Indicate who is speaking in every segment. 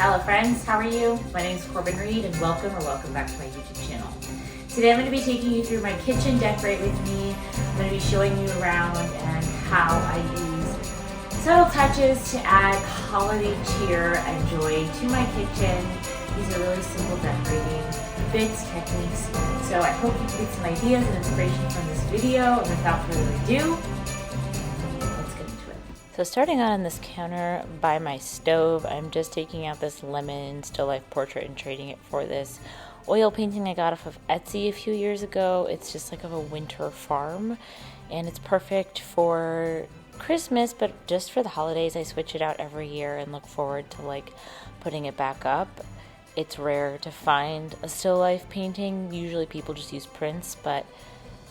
Speaker 1: Hello friends, how are you? My name is Corbin Reed and welcome back to my YouTube channel. Today I'm going to be taking you through my kitchen. Decorate with me. I'm going to be showing you around and how I use subtle touches to add holiday cheer and joy to my kitchen. These are really simple decorating bits, techniques, so I hope you can get some ideas and inspiration from this video. And without further ado, let's get into it. So starting out on this counter by my stove, I'm just taking out this lemon still life portrait and trading it for this oil painting I got off of Etsy a few years ago. It's just like of a winter farm and it's perfect for Christmas, but just for the holidays. I switch it out every year and look forward to like putting it back up. It's rare to find a still life painting. Usually people just use prints, but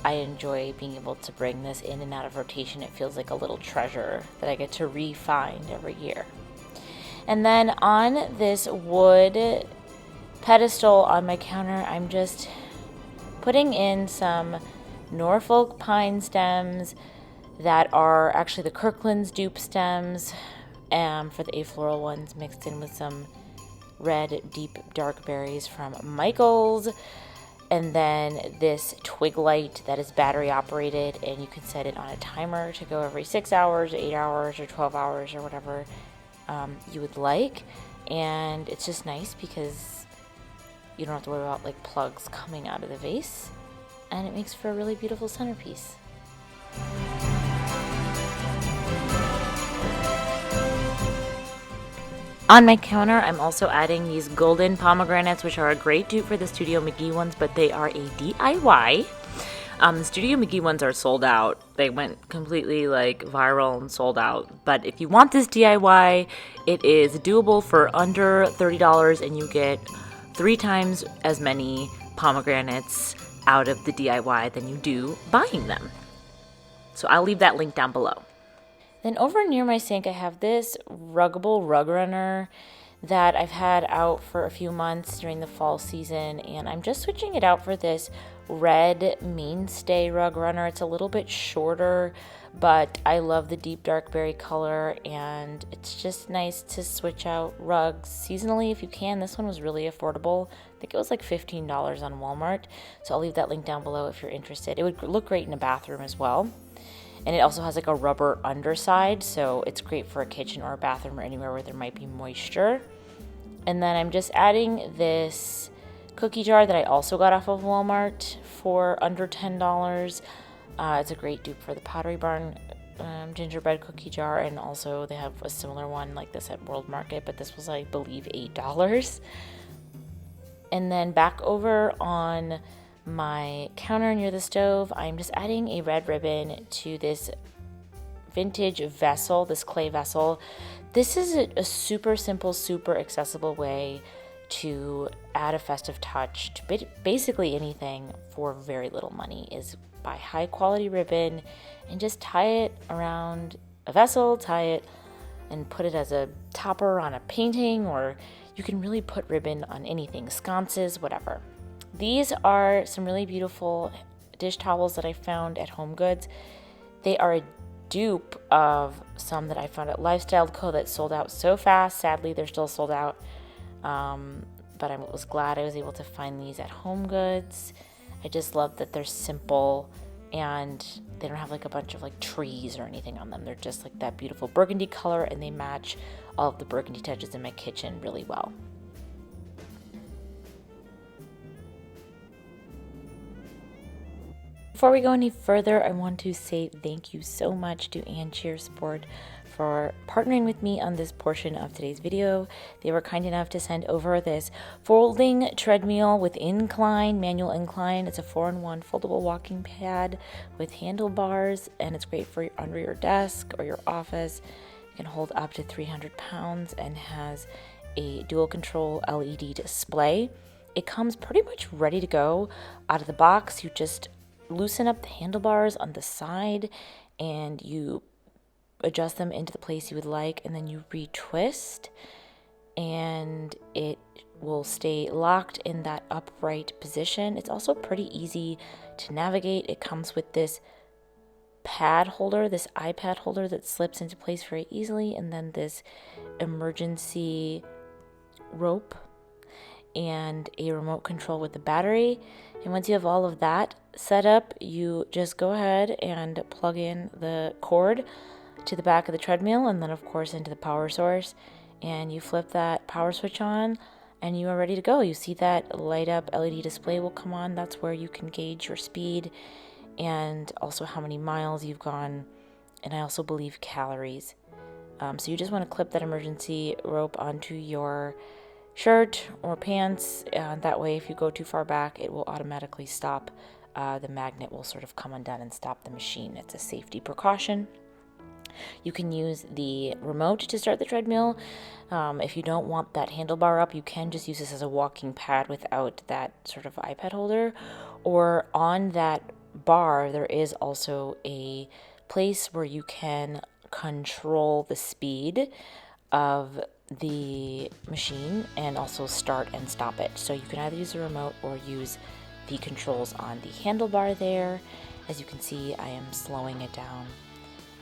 Speaker 1: I enjoy being able to bring this in and out of rotation. It feels like a little treasure that I get to re-find every year. And then on this wood pedestal on my counter, I'm just putting in some Norfolk pine stems that are actually the Kirkland's dupe stems for the afloral ones, mixed in with some red deep dark berries from Michael's. And then this twig light that is battery operated, and you can set it on a timer to go every 6 hours, 8 hours, or 12 hours, or whatever you would like. And it's just nice because you don't have to worry about like plugs coming out of the vase, and it makes for a really beautiful centerpiece. On my counter, I'm also adding these golden pomegranates, which are a great dupe for the Studio McGee ones, but they are a DIY. The Studio McGee ones are sold out. They went completely like viral and sold out. But if you want this DIY, it is doable for under $30, and you get 3 times as many pomegranates out of the DIY than you do buying them. So I'll leave that link down below. Then over near my sink, I have this Ruggable rug runner that I've had out for a few months during the fall season, and I'm just switching it out for this red mainstay rug runner. It's a little bit shorter, but I love the deep dark berry color, and it's just nice to switch out rugs seasonally if you can. This one was really affordable. I think it was like $15 on Walmart, so I'll leave that link down below if you're interested. It would look great in a bathroom as well. And it also has like a rubber underside, so it's great for a kitchen or a bathroom or anywhere where there might be moisture. And then I'm just adding this cookie jar that I also got off of Walmart for under $10. It's a great dupe for the Pottery Barn gingerbread cookie jar, and also they have a similar one like this at World Market, but this was, I believe, $8. And then back over on my counter near the stove, I'm just adding a red ribbon to this vintage vessel, this clay vessel. This is a super simple, super accessible way to add a festive touch to basically anything for very little money. Is buy high quality ribbon and just tie it around a vessel, tie it and put it as a topper on a painting, or you can really put ribbon on anything, sconces, whatever. These are some really beautiful dish towels that I found at HomeGoods. They are a dupe of some that I found at Lifestyle Co. that sold out so fast. Sadly, they're still sold out. But I was glad I was able to find these at HomeGoods. I just love that they're simple and they don't have like a bunch of like trees or anything on them. They're just like that beautiful burgundy color, and they match all of the burgundy touches in my kitchen really well. Before we go any further, I want to say thank you so much to Ann Cheer Sport for partnering with me on this portion of today's video. They were kind enough to send over this folding treadmill with Incline, manual Incline. It's a 4-in-1 foldable walking pad with handlebars, and it's great for under your desk or your office. It can hold up to 300 pounds and has a dual control LED display. It comes pretty much ready to go out of the box. You just loosen up the handlebars on the side and you adjust them into the place you would like, and then you retwist and it will stay locked in that upright position. It's also pretty easy to navigate. It comes with this pad holder, this iPad holder that slips into place very easily, and then this emergency rope and a remote control with the battery. And once you have all of that set up, you just go ahead and plug in the cord to the back of the treadmill and then of course into the power source, and you flip that power switch on and you are ready to go. You see that light up LED display will come on. That's where you can gauge your speed and also how many miles you've gone, and I also believe calories. So you just want to clip that emergency rope onto your shirt or pants. That way, if you go too far back, it will automatically stop. The magnet will sort of come undone and stop the machine. It's a safety precaution. You can use the remote to start the treadmill. If you don't want that handlebar up, you can just use this as a walking pad without that sort of iPad holder. Or on that bar, there is also a place where you can control the speed of the machine and also start and stop it. So you can either use the remote or use the controls on the handlebar there. As you can see, I am slowing it down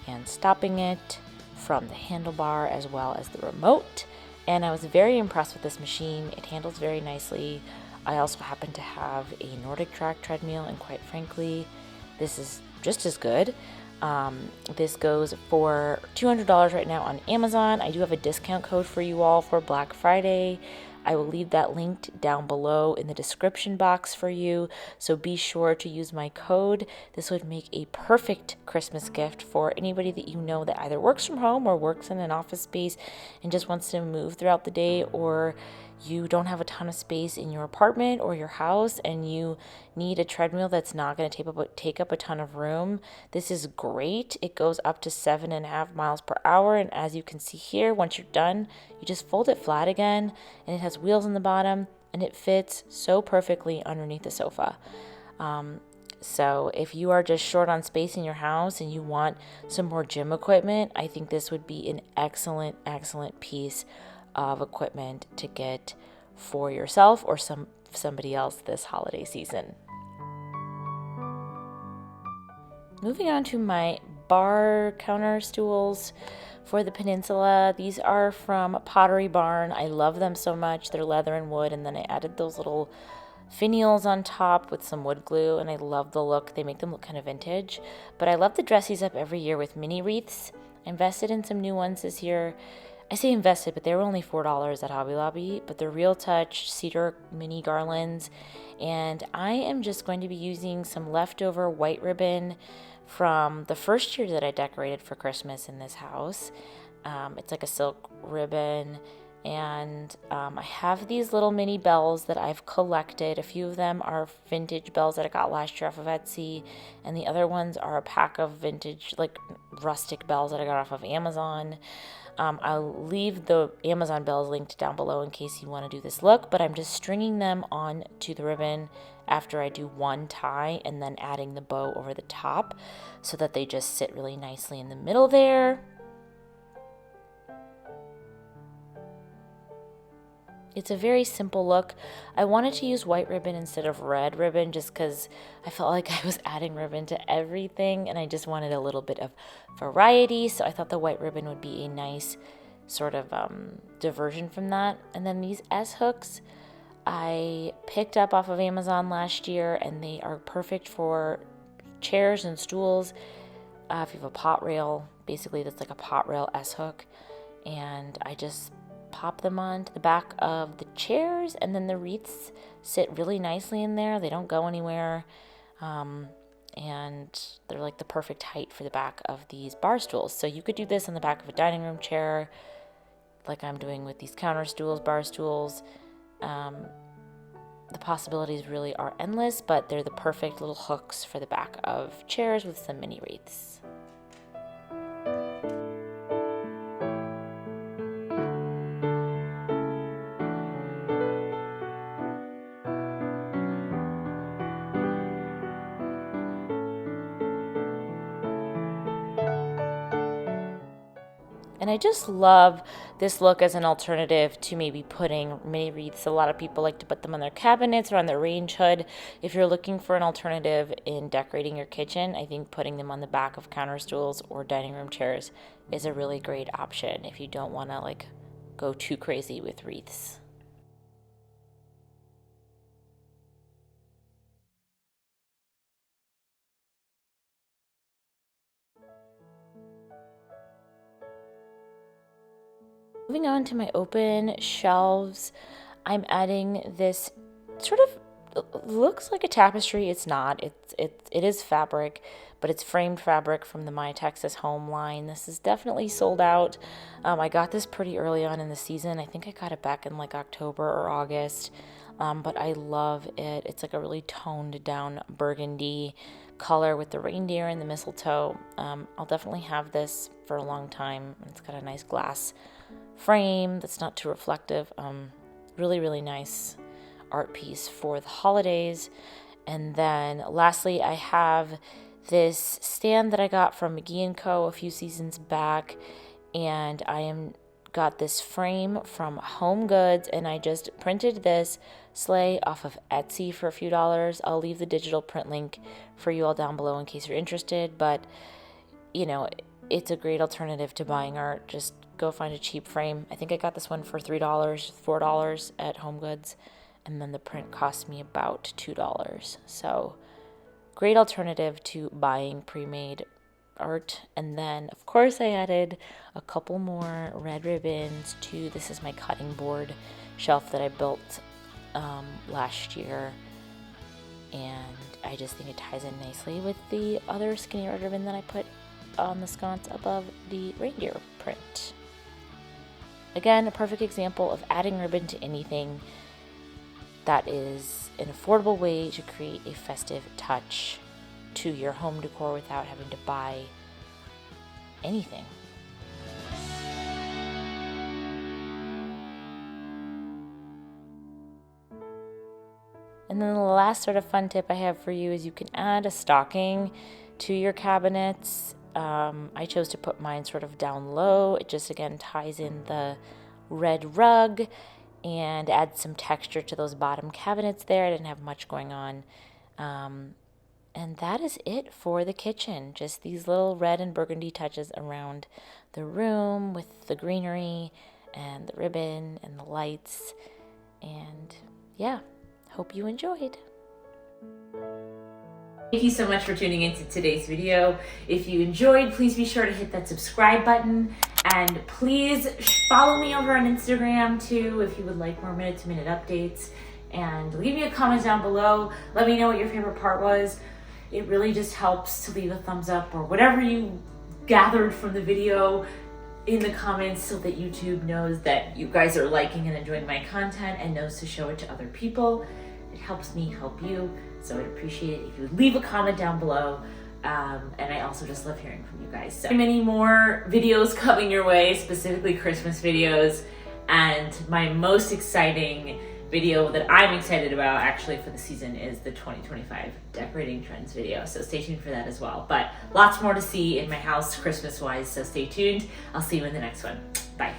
Speaker 1: and stopping it from the handlebar as well as the remote. And I was very impressed with this machine. It handles very nicely. I also happen to have a Nordic Track treadmill, and quite frankly, this is just as good. This goes for $200 right now on Amazon. I do have a discount code for you all for Black Friday. I will leave that linked down below in the description box for you, so be sure to use my code. This would make a perfect Christmas gift for anybody that you know that either works from home or works in an office space and just wants to move throughout the day, or you don't have a ton of space in your apartment or your house and you need a treadmill that's not going to take up a ton of room. This is great. It goes up to 7.5 miles per hour, and as you can see here, once you're done, you just fold it flat again, and it has wheels on the bottom, and it fits so perfectly underneath the sofa. So if you are just short on space in your house and you want some more gym equipment, I think this would be an excellent piece of equipment to get for yourself or somebody else this holiday season. Moving on to my bar counter stools for the peninsula. These are from Pottery Barn. I love them so much. They're leather and wood, and then I added those little finials on top with some wood glue, and I love the look. They make them look kind of vintage, but I love to dress these up every year with mini wreaths. I invested in some new ones this year. I say invested, but they were only $4 at Hobby Lobby, but they're Real Touch cedar mini garlands, and I am just going to be using some leftover white ribbon from the first year that I decorated for Christmas in this house. It's like a silk ribbon, and I have these little mini bells that I've collected. A few of them are vintage bells that I got last year off of Etsy, and the other ones are a pack of vintage, like rustic bells that I got off of Amazon. I'll leave the Amazon bells linked down below in case you want to do this look, but I'm just stringing them on to the ribbon after I do one tie and then adding the bow over the top so that they just sit really nicely in the middle there. It's a very simple look. I wanted to use white ribbon instead of red ribbon just because I felt like I was adding ribbon to everything and I just wanted a little bit of variety. So I thought the white ribbon would be a nice sort of diversion from that. And then these S-hooks I picked up off of Amazon last year, and they are perfect for chairs and stools. If you have a pot rail, basically that's like a pot rail S-hook. And I just pop them onto the back of the chairs, and then the wreaths sit really nicely in there. They don't go anywhere, and they're like the perfect height for the back of these bar stools. So you could do this on the back of a dining room chair, like I'm doing with these counter stools, bar stools. The possibilities really are endless, but they're the perfect little hooks for the back of chairs with some mini wreaths. And I just love this look as an alternative to maybe putting mini wreaths. A lot of people like to put them on their cabinets or on their range hood. If you're looking for an alternative in decorating your kitchen, I think putting them on the back of counter stools or dining room chairs is a really great option if you don't want to like go too crazy with wreaths. moving on to my open shelves, I'm adding this sort of looks like a tapestry. It's not. It is fabric, but it's framed fabric from the My Texas Home line. This is definitely sold out. I got this pretty early on in the season. I think I got it back in like October or August, but I love it. It's like a really toned down burgundy color with the reindeer and the mistletoe. I'll definitely have this for a long time. It's got a nice glass frame that's not too reflective. Really, really nice art piece for the holidays. And then lastly, I have this stand that I got from McGee & Co. a few seasons back, and got this frame from Home Goods, and I just printed this sleigh off of Etsy for a few dollars. I'll leave the digital print link for you all down below in case you're interested, but you know, it's a great alternative to buying art. Just go find a cheap frame. I think I got this one for $3, $4 at Home Goods, and then the print cost me about $2. So great alternative to buying pre-made art. And then of course I added a couple more red ribbons to this is my cutting board shelf that I built last year, and I just think it ties in nicely with the other skinny red ribbon that I put on the sconce above the reindeer print. Again, a perfect example of adding ribbon to anything. That is an affordable way to create a festive touch to your home decor without having to buy anything. And then the last sort of fun tip I have for you is you can add a stocking to your cabinets. I chose to put mine sort of down low. It just again ties in the red rug and adds some texture to those bottom cabinets there. I didn't have much going on. And that is it for the kitchen. Just these little red and burgundy touches around the room with the greenery and the ribbon and the lights. And yeah, hope you enjoyed. Thank you so much for tuning into today's video. If you enjoyed, please be sure to hit that subscribe button, and please follow me over on Instagram too if you would like more minute-to-minute updates, and leave me a comment down below. Let me know what your favorite part was. It really just helps to leave a thumbs up or whatever you gathered from the video in the comments so that YouTube knows that you guys are liking and enjoying my content and knows to show it to other people. It helps me help you, so I'd appreciate it if you would leave a comment down below. And I also just love hearing from you guys. So many more videos coming your way, specifically Christmas videos, and my most exciting video that I'm excited about actually for the season is the 2025 decorating trends video, so stay tuned for that as well. But lots more to see in my house Christmas wise, so stay tuned. I'll see you in the next one. Bye.